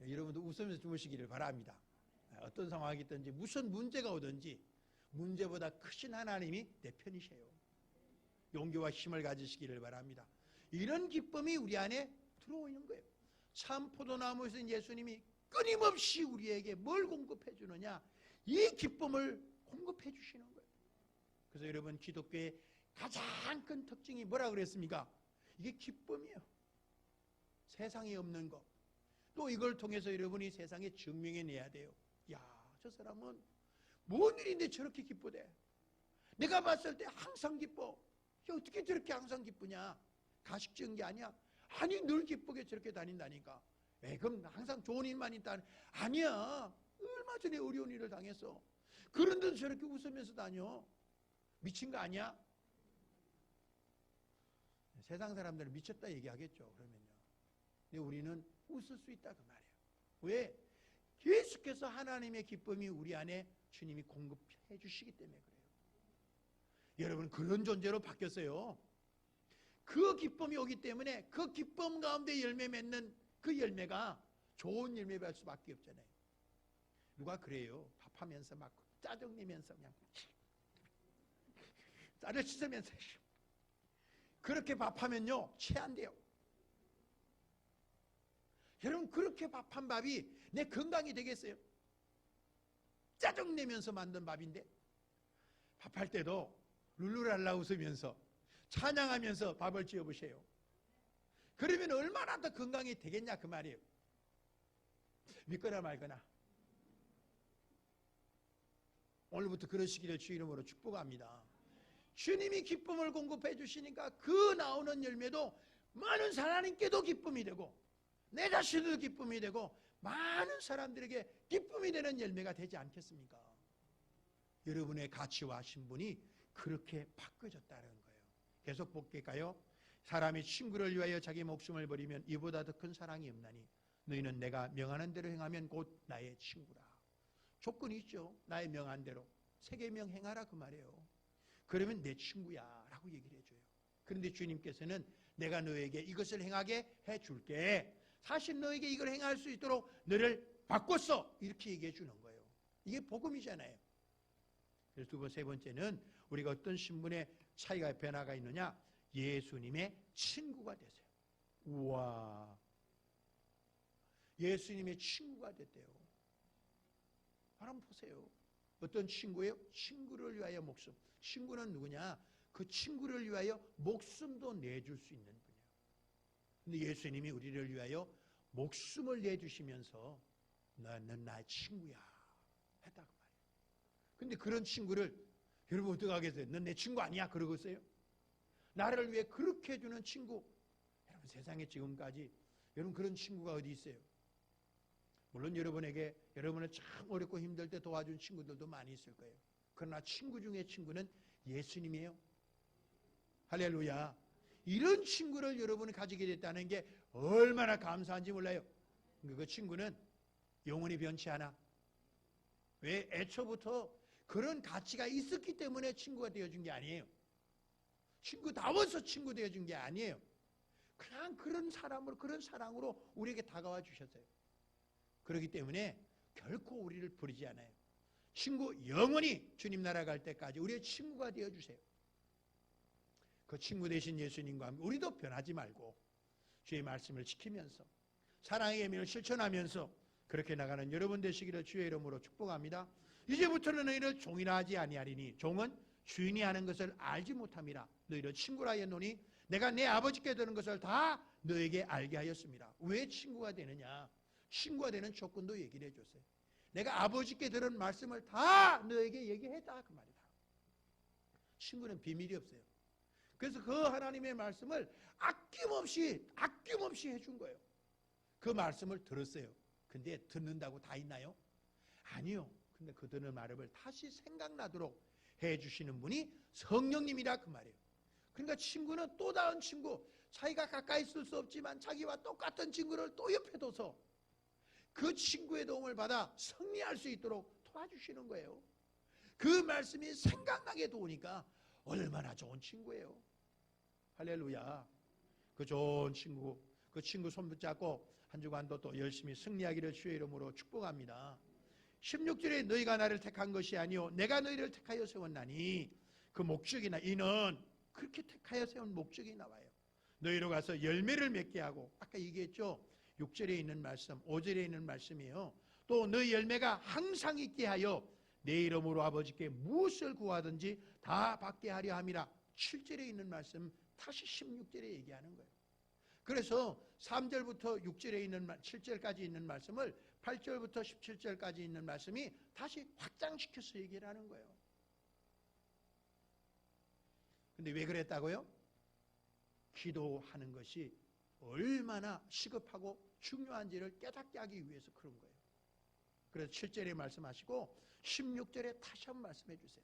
Speaker 2: 여러분도 웃으면서 주무시기를 바랍니다. 어떤 상황이 있든지 무슨 문제가 오든지 문제보다 크신 하나님이 내 편이세요. 용기와 힘을 가지시기를 바랍니다. 이런 기쁨이 우리 안에 들어오는 거예요. 참 포도나무에서 예수님이 끊임없이 우리에게 뭘 공급해 주느냐? 이 기쁨을 공급해 주시는 거예요. 그래서 여러분 기독교의 가장 큰 특징이 뭐라 그랬습니까? 이게 기쁨이에요. 세상에 없는 것. 또 이걸 통해서 여러분이 세상에 증명해내야 돼요. 야, 저 사람은 뭔 일인데 저렇게 기쁘대? 내가 봤을 때 항상 기뻐. 야, 어떻게 저렇게 항상 기쁘냐? 가식적인 게 아니야. 아니 늘 기쁘게 저렇게 다닌다니까. 그럼 항상 좋은 일만 있다. 아니야. 얼마 전에 어려운 일을 당했어. 그런데도 저렇게 웃으면서 다녀. 미친 거 아니야? 세상 사람들은 미쳤다 얘기하겠죠. 그러면요. 근데 우리는 웃을 수 있다 그 말이에요. 왜? 계속해서 하나님의 기쁨이 우리 안에 주님이 공급해 주시기 때문에 그래요. 여러분 그런 존재로 바뀌었어요. 그 기쁨이 오기 때문에 그 기쁨 가운데 열매 맺는 그 열매가 좋은 열매가 될 수밖에 없잖아요. 누가 그래요? 밥하면서 막 짜증내면서 그냥 쌀을 씻으면서 그렇게 밥하면요 체한대요. 여러분 그렇게 밥한 밥이 내 건강이 되겠어요? 짜증내면서 만든 밥인데 밥할 때도 룰루랄라 웃으면서 찬양하면서 밥을 지어보세요. 그러면 얼마나 더 건강이 되겠냐 그 말이에요. 믿거나 말거나. 오늘부터 그러시기를 주 이름으로 축복합니다. 주님이 기쁨을 공급해 주시니까 그 나오는 열매도 많은 하나님께도 기쁨이 되고 내 자신도 기쁨이 되고 많은 사람들에게 기쁨이 되는 열매가 되지 않겠습니까? 여러분의 가치와 신분이 그렇게 바꿔졌다는 거예요. 계속 볼게요. 사람이 친구를 위하여 자기 목숨을 버리면 이보다 더 큰 사랑이 없나니 너희는 내가 명하는 대로 행하면 곧 나의 친구라. 조건이 있죠. 나의 명한 대로 세계명 행하라 그 말이에요. 그러면 내 친구야 라고 얘기를 해줘요. 그런데 주님께서는 내가 너에게 이것을 행하게 해줄게. 사실 너에게 이걸 행할 수 있도록 너를 바꿨어. 이렇게 얘기해 주는 거예요. 이게 복음이잖아요. 그래서 두 번째, 세 번째는 우리가 어떤 신분의 차이가 변화가 있느냐? 예수님의 친구가 되세요. 우와, 예수님의 친구가 됐대요. 한번 보세요. 어떤 친구예요? 친구를 위하여 목숨. 친구는 누구냐? 그 친구를 위하여 목숨도 내줄 수 있는 분이에요. 근데 예수님이 우리를 위하여 목숨을 내주시면서 너는 나의 친구야 했다고 말이에요. 근데 그런 친구를 여러분 어떻게 하겠어요? 넌 내 친구 아니야? 그러겠어요? 나를 위해 그렇게 해주는 친구. 여러분 세상에 지금까지 여러분 그런 친구가 어디 있어요? 물론 여러분에게 여러분을 참 어렵고 힘들 때 도와준 친구들도 많이 있을 거예요. 그러나 친구 중에 친구는 예수님이에요. 할렐루야. 이런 친구를 여러분이 가지게 됐다는 게 얼마나 감사한지 몰라요. 그 친구는 영원히 변치 않아. 왜? 애초부터 그런 가치가 있었기 때문에 친구가 되어준 게 아니에요. 친구다워서 친구 되어준 게 아니에요. 그냥 그런 사람으로 그런 사랑으로 우리에게 다가와 주셨어요. 그렇기 때문에 결코 우리를 버리지 않아요. 친구 영원히 주님 나라 갈 때까지 우리의 친구가 되어주세요. 그 친구 되신 예수님과 함께 우리도 변하지 말고 주의 말씀을 지키면서 사랑의 계명을 실천하면서 그렇게 나가는 여러분 되시기를 주의 이름으로 축복합니다. 이제부터는 너희를 종이라 하지 아니하리니 종은 주인이 하는 것을 알지 못함이라. 너희를 친구라 하였노니 내가 내 아버지께 들은 것을 다 너에게 알게 하였습니다. 왜 친구가 되느냐? 친구가 되는 조건도 얘기를 해줬어요. 내가 아버지께 들은 말씀을 다 너에게 얘기했다 그 말이다. 친구는 비밀이 없어요. 그래서 그 하나님의 말씀을 아낌없이 해준 거예요. 그 말씀을 들었어요. 근데 듣는다고 다 있나요? 아니요. 근데 그 듣는 말을 다시 생각나도록 해주시는 분이 성령님이라 그 말이에요. 그러니까 친구는 또 다른 친구, 자기가 가까이 있을 수 없지만 자기와 똑같은 친구를 또 옆에 둬서 그 친구의 도움을 받아 승리할 수 있도록 도와주시는 거예요. 그 말씀이 생각나게 도우니까 얼마나 좋은 친구예요. 할렐루야. 그 좋은 친구, 그 친구 손 붙잡고 한 주간도 또 열심히 승리하기를 주의 이름으로 축복합니다. 16절에 너희가 나를 택한 것이 아니요 내가 너희를 택하여 세웠나니, 그 목적이나 이는 그렇게 택하여 세운 목적이 나와요. 너희로 가서 열매를 맺게 하고, 아까 얘기했죠. 6절에 있는 말씀, 5절에 있는 말씀이에요. 또 너희 열매가 항상 있게 하여 내 이름으로 아버지께 무엇을 구하든지 다 받게 하려 함이라. 7절에 있는 말씀 다시 16절에 얘기하는 거예요. 그래서 3절부터 6절에 있는 7절까지 있는 말씀을 8절부터 17절까지 있는 말씀이 다시 확장시켜서 얘기를 하는 거예요. 근데 왜 그랬다고요? 기도하는 것이 얼마나 시급하고 중요한지를 깨닫게 하기 위해서 그런 거예요. 그래서 7절에 말씀하시고 16절에 다시 한번 말씀해 주세요.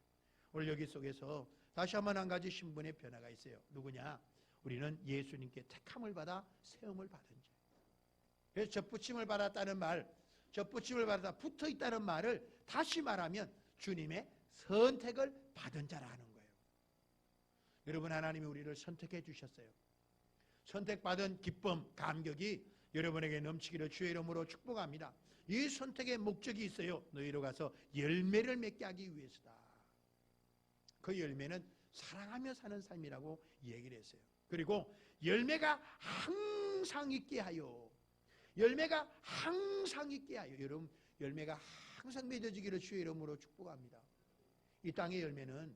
Speaker 2: 오늘 여기 속에서 다시 한번 한 가지 신분의 변화가 있어요. 누구냐? 우리는 예수님께 택함을 받아 세움을 받은 자. 그래서 접붙임을 받았다는 말, 접붙임을 받아 붙어 있다는 말을 다시 말하면 주님의 선택을 받은 자라는 거예요. 여러분, 하나님이 우리를 선택해 주셨어요. 선택받은 기쁨, 감격이 여러분에게 넘치기를 주의 이름으로 축복합니다. 이 선택의 목적이 있어요. 너희로 가서 열매를 맺게 하기 위해서다. 그 열매는 사랑하며 사는 삶이라고 얘기를 했어요. 그리고 열매가 항상 있게 하여, 열매가 항상 있게 하여, 여러분 열매가 항상 맺어지기를 주의 이름으로 축복합니다. 이 땅의 열매는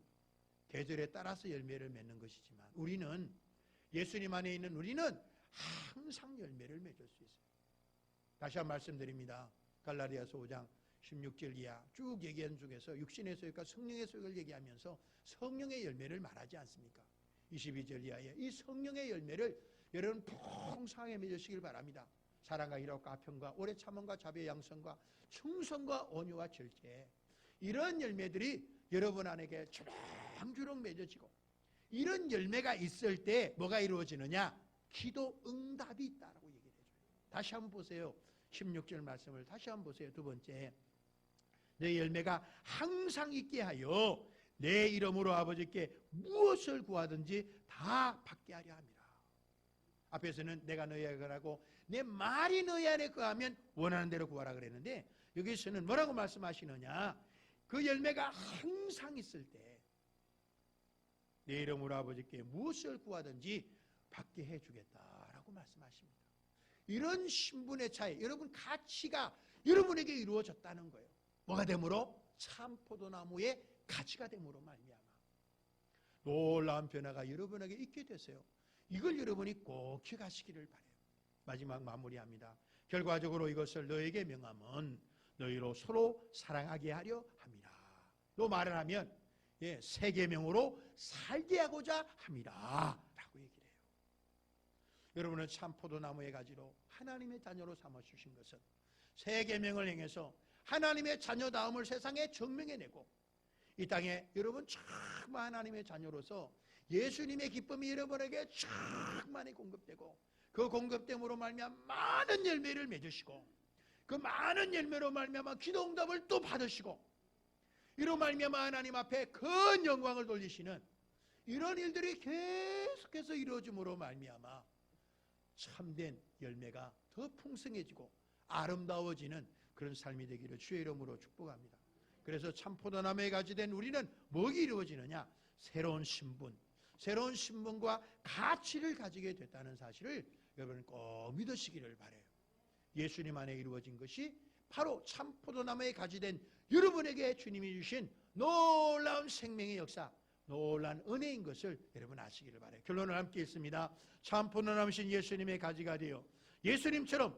Speaker 2: 계절에 따라서 열매를 맺는 것이지만 우리는, 예수님 안에 있는 우리는 항상 열매를 맺을 수 있어요. 다시 한번 말씀드립니다. 갈라디아서 5장 16절 이하 쭉 얘기한 중에서 육신의 소욕과 성령의 소욕을 얘기하면서 성령의 열매를 말하지 않습니까? 22절 이하에 이 성령의 열매를 여러분 풍성하게 맺으시길 바랍니다. 사랑과 희락과 화평과 오래 참음과 자비의 양성과 충성과 온유와 절제, 이런 열매들이 여러분 안에게 주렁주렁 맺어지고, 이런 열매가 있을 때 뭐가 이루어지느냐? 기도 응답이 있다라고 얘기를 해줘요. 다시 한번 보세요. 16절 말씀을 다시 한번 보세요. 두 번째, 내 열매가 항상 있게 하여 내 이름으로 아버지께 무엇을 구하든지 다 받게 하려 함이라. 앞에서는 내가 너희 안에 거하고 내 말이 너희 안에 거하면 원하는 대로 구하라 그랬는데, 여기서는 뭐라고 말씀하시느냐? 그 열매가 항상 있을 때 내 이름으로 아버지께 무엇을 구하든지 받게 해주겠다라고 말씀하십니다. 이런 신분의 차이, 여러분 가치가 여러분에게 이루어졌다는 거예요. 뭐가 됨으로? 참 포도나무의 가치가 됨으로 말미암아 놀라운 변화가 여러분에게 있게 되세요. 이걸 여러분이 꼭 기억하시기를 바라요. 마지막 마무리합니다. 결과적으로 이것을 너에게 명함은 너희로 서로 사랑하게 하려 함이라. 또 말을 하면 새 계명으로 살게 하고자 함이라 라고 얘기를 해요. 여러분은 참 포도나무의 가지로 하나님의 자녀로 삼아주신 것은 새 계명을 행해서 하나님의 자녀다움을 세상에 증명해내고, 이 땅에 여러분 정말 하나님의 자녀로서 예수님의 기쁨이 여러분에게 충만히 공급되고, 그 공급됨으로 말미암아 많은 열매를 맺으시고, 그 많은 열매로 말미암아 기도 응답을 또 받으시고, 이로 말미암아 하나님 앞에 큰 영광을 돌리시는 이런 일들이 계속해서 이루어짐으로 말미암아 참된 열매가 더 풍성해지고 아름다워지는 그런 삶이 되기를 주의 이름으로 축복합니다. 그래서 참 포도나무에 가지된 우리는 뭐가 이루어지느냐? 새로운 신분, 새로운 신분과 가치를 가지게 됐다는 사실을 여러분 꼭 믿으시기를 바라요. 예수님 안에 이루어진 것이 바로 참 포도나무에 가지된 여러분에게 주님이 주신 놀라운 생명의 역사, 놀라운 은혜인 것을 여러분 아시기를 바라요. 결론을 함께 읽습니다. 참 포도나무신 예수님의 가지가 되어 예수님처럼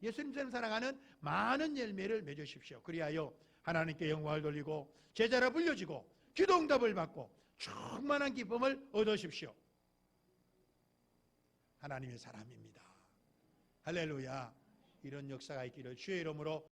Speaker 2: 예수님처럼 사랑하는 많은 열매를 맺으십시오. 그리하여 하나님께 영광을 돌리고 제자라 불려지고 기도 응답을 받고 충만한 기쁨을 얻으십시오. 하나님의 사람입니다. 할렐루야. 이런 역사가 있기를 주의 이름으로